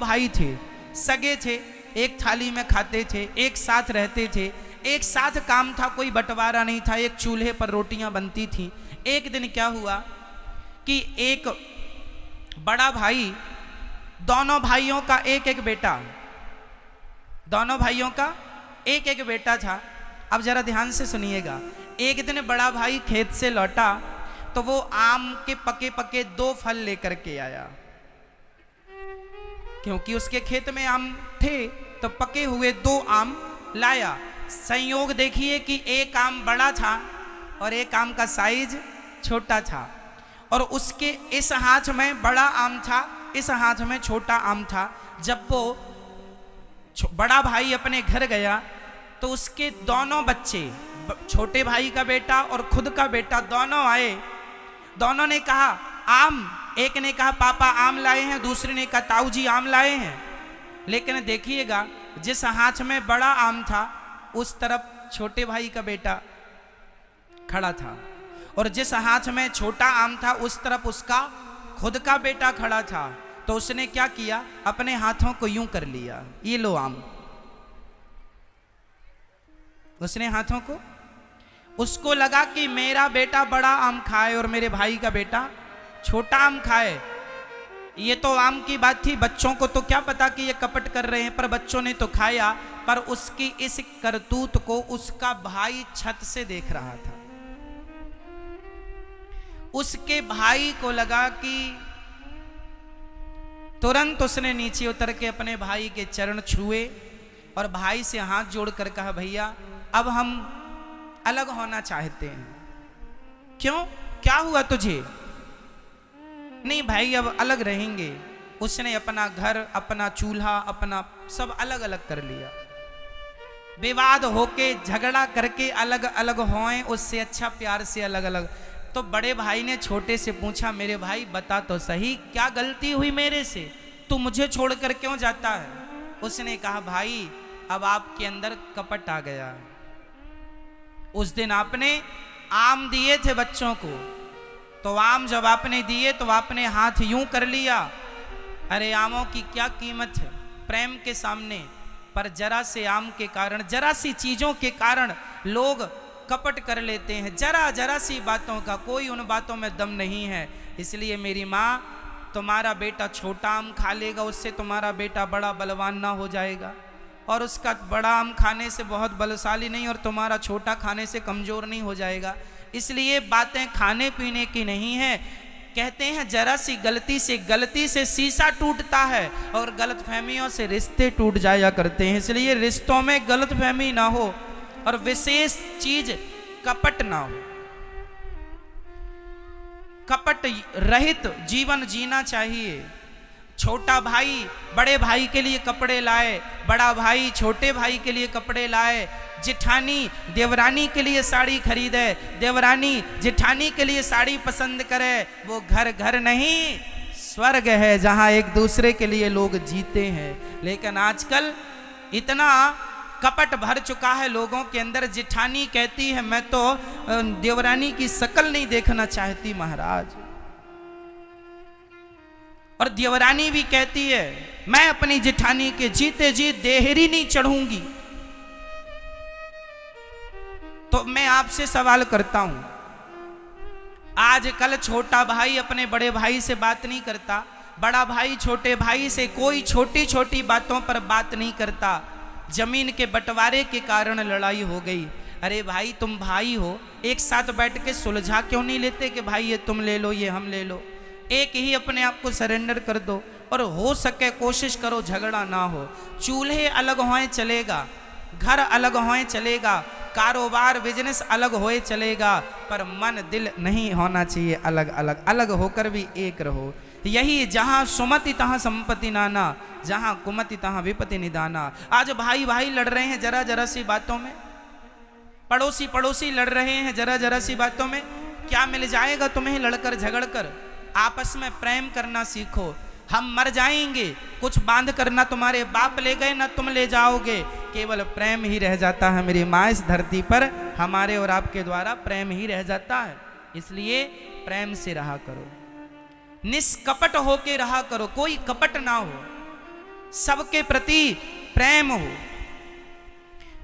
भाई थे, सगे थे, एक थाली में खाते थे, एक साथ रहते थे, एक साथ काम था, कोई बंटवारा नहीं था, एक चूल्हे पर रोटियां बनती थी। एक दिन क्या हुआ कि एक बड़ा भाई, दोनों भाइयों का एक एक बेटा, दोनों भाइयों का एक एक बेटा था। अब जरा ध्यान से सुनिएगा। एक दिन बड़ा भाई खेत से लौटा तो वो आम के पके पके 2 फल लेकर के आया, क्योंकि उसके खेत में आम थे तो पके हुए 2 आम लाया। संयोग देखिए कि एक आम बड़ा था और एक आम का साइज छोटा था, और उसके इस हाथ में बड़ा आम था, इस हाथ में छोटा आम था। जब वो बड़ा भाई अपने घर गया तो उसके दोनों बच्चे, छोटे भाई का बेटा और खुद का बेटा, दोनों आए। दोनों ने कहा आम, एक ने कहा पापा आम लाए हैं, दूसरे ने कहा ताऊ जी आम लाए हैं। लेकिन देखिएगा, जिस हाथ में बड़ा आम था उस तरफ छोटे भाई का बेटा खड़ा था, और जिस हाथ में छोटा आम था उस तरफ उसका खुद का बेटा खड़ा था। तो उसने क्या किया, अपने हाथों को यूं कर लिया, ये लो आम। उसने हाथों को, उसको लगा कि मेरा बेटा बड़ा आम खाए और मेरे भाई का बेटा छोटा आम खाए। ये तो आम की बात थी, बच्चों को तो क्या पता कि ये कपट कर रहे हैं, पर बच्चों ने तो खाया। पर उसकी इस करतूत को उसका भाई छत से देख रहा था। उसके भाई को लगा कि, तुरंत उसने नीचे उतर के अपने भाई के चरण छुए और भाई से हाथ जोड़कर कहा भैया अब हम अलग होना चाहते हैं। क्यों, क्या हुआ तुझे? नहीं भाई अब अलग रहेंगे। उसने अपना घर, अपना चूल्हा, अपना सब अलग अलग कर लिया। विवाद होके, झगड़ा करके अलग अलग होएं, उससे अच्छा प्यार से अलग अलग। तो बड़े भाई ने छोटे से पूछा मेरे भाई बता तो सही, क्या गलती हुई मेरे से, तू मुझे छोड़कर क्यों जाता है? उसने कहा भाई अब आपके अंदर कपट आ गया। उस दिन आपने आम दिए थे बच्चों को, तो आम जब आपने दिए तो आपने हाथ यूं कर लिया। अरे आमों की क्या कीमत है प्रेम के सामने, पर जरा से आम के कारण, जरा सी चीजों के कारण लोग कपट कर लेते हैं। जरा जरा सी बातों का, कोई उन बातों में दम नहीं है। इसलिए मेरी माँ, तुम्हारा बेटा छोटा आम खा लेगा, उससे तुम्हारा बेटा बड़ा बलवान ना हो जाएगा, और उसका बड़ा आम खाने से बहुत बलशाली नहीं और तुम्हारा छोटा खाने से कमजोर नहीं हो जाएगा। इसलिए बातें खाने पीने की नहीं है। कहते हैं जरा सी गलती से शीशा टूटता है और गलतफहमियों से रिश्ते टूट जाया करते हैं। इसलिए रिश्तों में गलतफहमी ना हो और विशेष चीज कपट ना हो। कपट रहित जीवन जीना चाहिए। छोटा भाई बड़े भाई के लिए कपड़े लाए, बड़ा भाई छोटे भाई के लिए कपड़े लाए, जेठानी देवरानी के लिए साड़ी खरीदे, देवरानी जेठानी के लिए साड़ी पसंद करे। वो घर घर नहीं, स्वर्ग है जहां एक दूसरे के लिए लोग जीते हैं। लेकिन आजकल इतना कपट भर चुका है लोगों के अंदर। जेठानी कहती है मैं तो देवरानी की शक्ल नहीं देखना चाहती महाराज, और देवरानी भी कहती है मैं अपनी जेठानी के जीते जी देहरी नहीं चढ़ूंगी। तो मैं आपसे सवाल करता हूं, आजकल छोटा भाई अपने बड़े भाई से बात नहीं करता, बड़ा भाई छोटे भाई से कोई छोटी छोटी बातों पर बात नहीं करता। जमीन के बंटवारे के कारण लड़ाई हो गई। अरे भाई तुम भाई हो, एक साथ बैठ के सुलझा क्यों नहीं लेते कि भाई ये तुम ले लो ये हम ले लो। एक ही अपने आप को सरेंडर कर दो, और हो सके कोशिश करो झगड़ा ना हो। चूल्हे अलग होए चलेगा, घर अलग होए चलेगा, कारोबार बिजनेस अलग होए चलेगा, पर मन दिल नहीं होना चाहिए अलग अलग। अलग होकर भी एक रहो। यही जहां सुमति तहां संपत्ति नाना, जहां कुमति तहां विपत्ति निदाना। आज भाई भाई लड़ रहे हैं जरा जरा सी बातों में, पड़ोसी पड़ोसी लड़ रहे हैं जरा जरा सी बातों में। क्या मिल जाएगा तुम्हें लड़कर झगड़कर? आपस में प्रेम करना सीखो। हम मर जाएंगे, कुछ बांध कर ना तुम्हारे बाप ले गए ना तुम ले जाओगे, केवल प्रेम ही रह जाता है मेरी माँ इस धरती पर। हमारे और आपके द्वारा प्रेम ही रह जाता है। इसलिए प्रेम से रहा करो, निष्कपट होके रहा करो, कोई कपट ना हो। सबके प्रति प्रेम हो।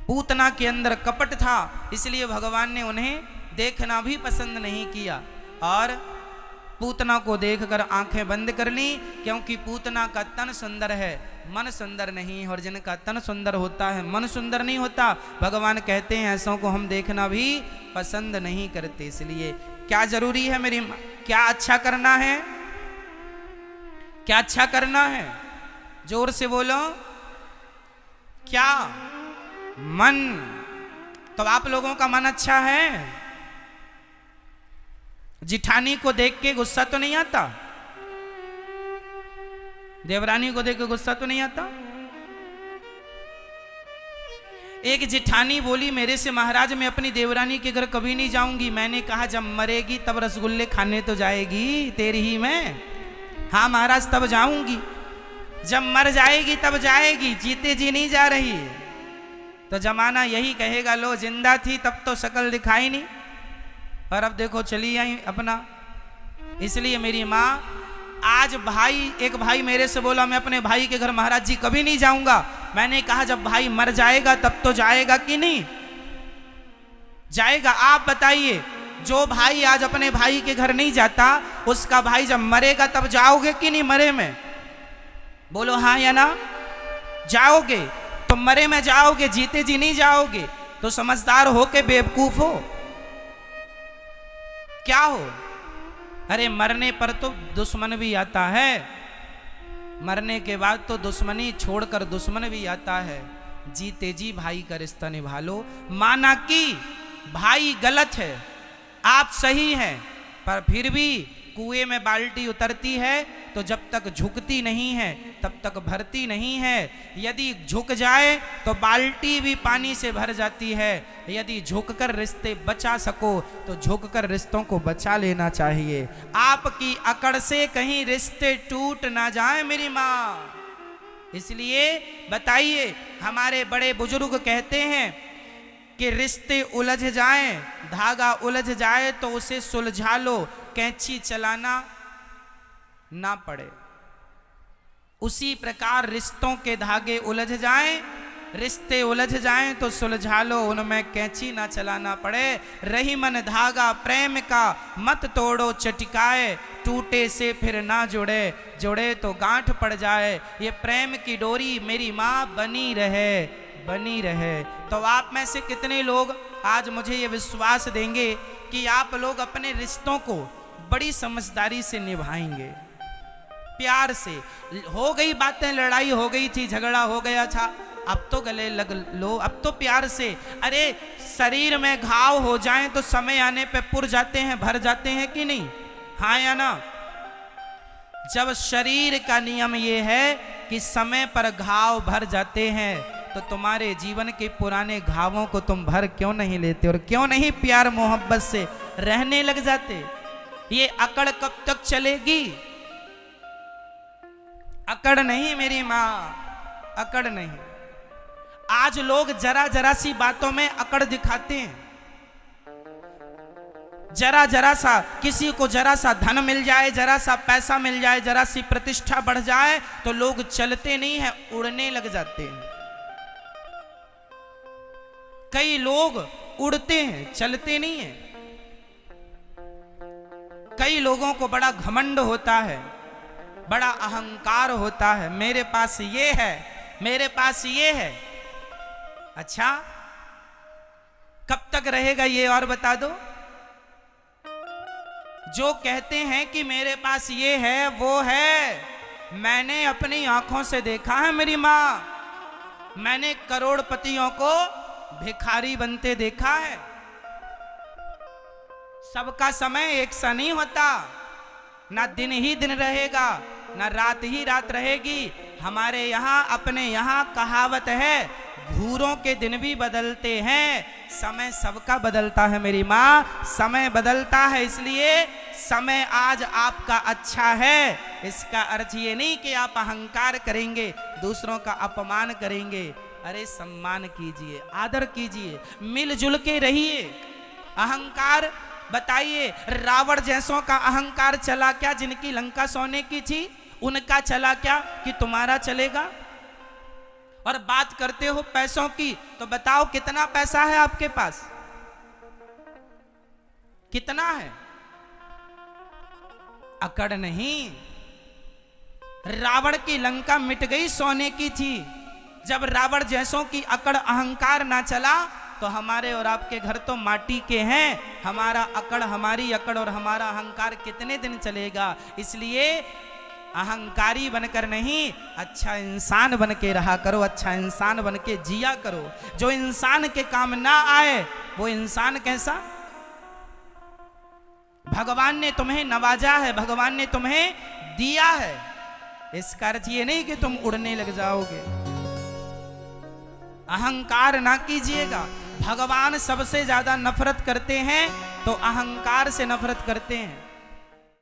पूतना के अंदर कपट था, इसलिए भगवान ने उन्हें देखना भी पसंद नहीं किया और पूतना को देखकर आंखें बंद कर ली, क्योंकि पूतना का तन सुंदर है, मन सुंदर नहीं, और जिनका तन सुंदर होता है मन सुंदर नहीं होता। भगवान कहते हैं ऐसों को हम देखना भी पसंद नहीं करते। इसलिए क्या जरूरी है मेरी मां, क्या अच्छा करना है, क्या अच्छा करना है, जोर से बोलो, क्या? मन। तो आप लोगों का मन अच्छा है? जिठानी को देख के गुस्सा तो नहीं आता? देवरानी को देख के गुस्सा तो नहीं आता? एक जिठानी बोली मेरे से महाराज मैं अपनी देवरानी के घर कभी नहीं जाऊंगी। मैंने कहा जब मरेगी तब रसगुल्ले खाने तो जाएगी तेरी ही में। हाँ महाराज तब जाऊंगी, जब मर जाएगी तब जाएगी, जीते जी नहीं जा रही। तो जमाना यही कहेगा लो जिंदा थी तब तो शक्ल दिखाई नहीं, और अब देखो चली आई अपना। इसलिए मेरी माँ, आज एक भाई मेरे से बोला मैं अपने भाई के घर महाराज जी कभी नहीं जाऊंगा। मैंने कहा जब भाई मर जाएगा तब तो जाएगा कि नहीं जाएगा? आप बताइए, जो भाई आज अपने भाई के घर नहीं जाता, उसका भाई जब मरेगा तब जाओगे कि नहीं? मरे में बोलो हाँ या ना? जाओगे। तो मरे में जाओगे, जीते जी नहीं जाओगे। तो समझदार हो के बेवकूफ हो क्या हो? अरे मरने पर तो दुश्मन भी आता है, मरने के बाद तो दुश्मनी छोड़कर दुश्मन भी आता है। जीते जी भाई का रिश्ता निभा लो। माना कि भाई गलत है, आप सही हैं, पर फिर भी कुएं में बाल्टी उतरती है तो जब तक झुकती नहीं है तब तक भरती नहीं है। यदि झुक जाए तो बाल्टी भी पानी से भर जाती है। यदि झुककर रिश्ते बचा सको तो झुककर रिश्तों को बचा लेना चाहिए। आपकी अकड़ से कहीं रिश्ते टूट ना जाए मेरी माँ। इसलिए बताइए, हमारे बड़े बुजुर्ग कहते हैं कि रिश्ते उलझ जाएं, धागा उलझ जाए तो उसे सुलझा लो, कैंची चलाना ना पड़े। उसी प्रकार रिश्तों के धागे उलझ जाएं, रिश्ते उलझ जाएं तो सुलझा लो, उनमें कैंची ना चलाना पड़े। रही मन धागा प्रेम का मत तोड़ो चटकाए, टूटे से फिर ना जुड़े, जुड़े तो गांठ पड़ जाए। ये प्रेम की डोरी मेरी माँ बनी रहे, बनी रहे। तो आप में से कितने लोग आज मुझे ये विश्वास देंगे कि आप लोग अपने रिश्तों को बड़ी समझदारी से निभाएंगे, प्यार से? हो गई बातें, लड़ाई हो गई थी, झगड़ा हो गया था, अब तो गले लग लो, अब तो प्यार से। अरे शरीर में घाव हो जाएं तो समय आने पे पुर जाते हैं, भर जाते हैं कि नहीं? हाँ या ना? जब शरीर का नियम ये है कि समय पर घाव भर जाते हैं, तो तुम्हारे जीवन के पुराने घावों को तुम भर क्यों नहीं लेते और क्यों नहीं प्यार मोहब्बत से रहने लग जाते? ये अकड़ कब तक चलेगी? अकड़ नहीं मेरी माँ, अकड़ नहीं। आज लोग जरा जरा सी बातों में अकड़ दिखाते हैं। जरा जरा सा, किसी को जरा सा धन मिल जाए, जरा सा पैसा मिल जाए, जरा सी प्रतिष्ठा बढ़ जाए तो लोग चलते नहीं है, उड़ने लग जाते हैं। कई लोग उड़ते हैं, चलते नहीं है। कई लोगों को बड़ा घमंड होता है, बड़ा अहंकार होता है, मेरे पास ये है, मेरे पास ये है। अच्छा, कब तक रहेगा ये और बता दो? जो कहते हैं कि मेरे पास ये है वो है, मैंने अपनी आंखों से देखा है मेरी माँ। मैंने करोड़पतियों को भिखारी बनते देखा है। सबका समय एक सा नहीं होता, ना दिन ही दिन रहेगा, ना रात ही रात रहेगी। हमारे यहाँ, अपने यहाँ कहावत है, घूरों के दिन भी बदलते हैं, समय सबका बदलता है मेरी माँ, समय बदलता है। इसलिए समय आज आपका अच्छा है, इसका अर्थ ये नहीं कि आप अहंकार करेंगे, दूसरों का अपमान करेंगे। अरे सम्मान कीजिए, आदर कीजिए, मिलजुल के रहिए। अहंकार, बताइए, रावण जैसों का अहंकार चला क्या? जिनकी लंका सोने की थी उनका चला क्या कि तुम्हारा चलेगा? और बात करते हो पैसों की, तो बताओ कितना पैसा है आपके पास, कितना है? अकड़ नहीं। रावण की लंका मिट गई, सोने की थी। जब रावण जैसों की अकड़ अहंकार ना चला, तो हमारे और आपके घर तो माटी के हैं। हमारा अकड़, हमारी अकड़ और हमारा अहंकार कितने दिन चलेगा? इसलिए अहंकारी बनकर नहीं, अच्छा इंसान बन के रहा करो, अच्छा इंसान बन के जिया करो। जो इंसान के काम ना आए वो इंसान कैसा? भगवान ने तुम्हें नवाजा है, भगवान ने तुम्हें दिया है, इसका अर्थ ये नहीं कि तुम उड़ने लग जाओगे। अहंकार ना कीजिएगा। भगवान सबसे ज्यादा नफरत करते हैं तो अहंकार से नफरत करते हैं।